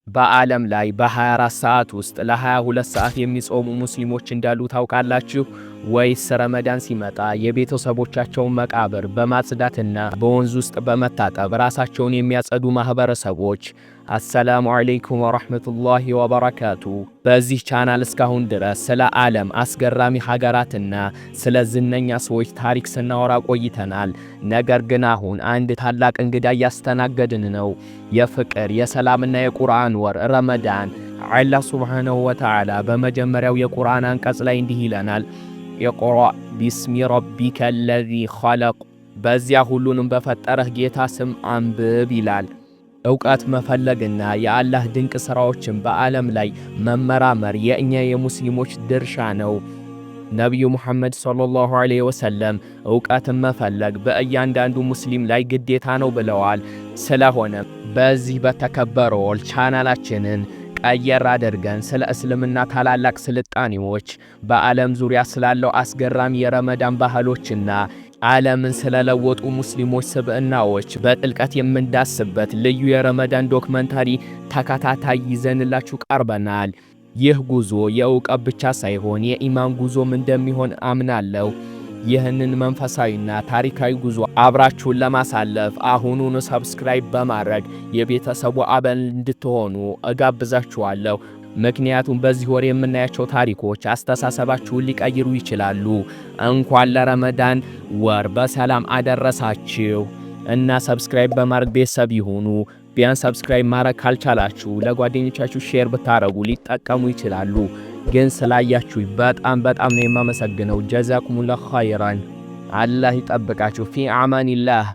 በዓለም ላይ በ24 ሰዓት ውስጥ ለ22 ሰዓት የሚጾሙ ሙስሊሞች እንዳሉ ታውቃላችሁ? ወይስ ረመዳን ሲመጣ የቤተሰቦቻቸውን መቃብር በማጽዳትና በወንዝ ውስጥ በመታጠብ ራሳቸውን የሚያጸዱ ማህበረሰቦች? አሰላሙ አለይኩም ወራህመቱላሂ ወበረካቱ። በዚህ ቻናል እስካሁን ድረስ ስለ ዓለም አስገራሚ ሀገራትና ስለ ዝነኛ ሰዎች ታሪክ ስናወራ ቆይተናል። ነገር ግን አሁን አንድ ታላቅ እንግዳ እያስተናገድን ነው። የፍቅር የሰላምና የቁርአን ወር ረመዳን። አላህ ሱብሓነሁ ወተዓላ በመጀመሪያው የቁርአን አንቀጽ ላይ እንዲህ ይለናል፣ ኢቅረእ ቢስሚ ረቢከ አለዚ ኸለቅ፣ በዚያ ሁሉንም በፈጠረህ ጌታ ስም አንብብ ይላል። ዕውቀት መፈለግና የአላህ ድንቅ ሥራዎችን በዓለም ላይ መመራመር የእኛ የሙስሊሞች ድርሻ ነው። ነቢዩ ሙሐመድ ሰለላሁ ዐለይሂ ወሰለም ዕውቀትን መፈለግ በእያንዳንዱ ሙስሊም ላይ ግዴታ ነው ብለዋል። ስለሆነ በዚህ በተከበረው ቻናላችንን ቀየር አድርገን ስለ እስልምና ታላላቅ ስልጣኔዎች፣ በዓለም ዙሪያ ስላለው አስገራሚ የረመዳን ባህሎችና ዓለምን ስለለወጡ ሙስሊሞች ስብዕናዎች በጥልቀት የምንዳስበት ልዩ የረመዳን ዶክመንታሪ ተከታታይ ይዘንላችሁ ቀርበናል። ይህ ጉዞ የዕውቀት ብቻ ሳይሆን የኢማን ጉዞም እንደሚሆን አምናለሁ። ይህንን መንፈሳዊና ታሪካዊ ጉዞ አብራችሁን ለማሳለፍ አሁኑኑ ሰብስክራይብ በማድረግ የቤተሰቡ አባል እንድትሆኑ እጋብዛችኋለሁ። ምክንያቱም በዚህ ወር የምናያቸው ታሪኮች አስተሳሰባችሁን ሊቀይሩ ይችላሉ። እንኳን ለረመዳን ወር በሰላም አደረሳችሁ እና ሰብስክራይብ በማድረግ ቤተሰብ ይሁኑ። ቢያንስ ሰብስክራይብ ማድረግ ካልቻላችሁ ለጓደኞቻችሁ ሼር ብታረጉ ሊጠቀሙ ይችላሉ። ግን ስላያችሁ በጣም ነው የማመሰግነው። ጀዛኩሙላሁ ኸይራን። አላህ ይጠብቃችሁ። ፊ አማኒላህ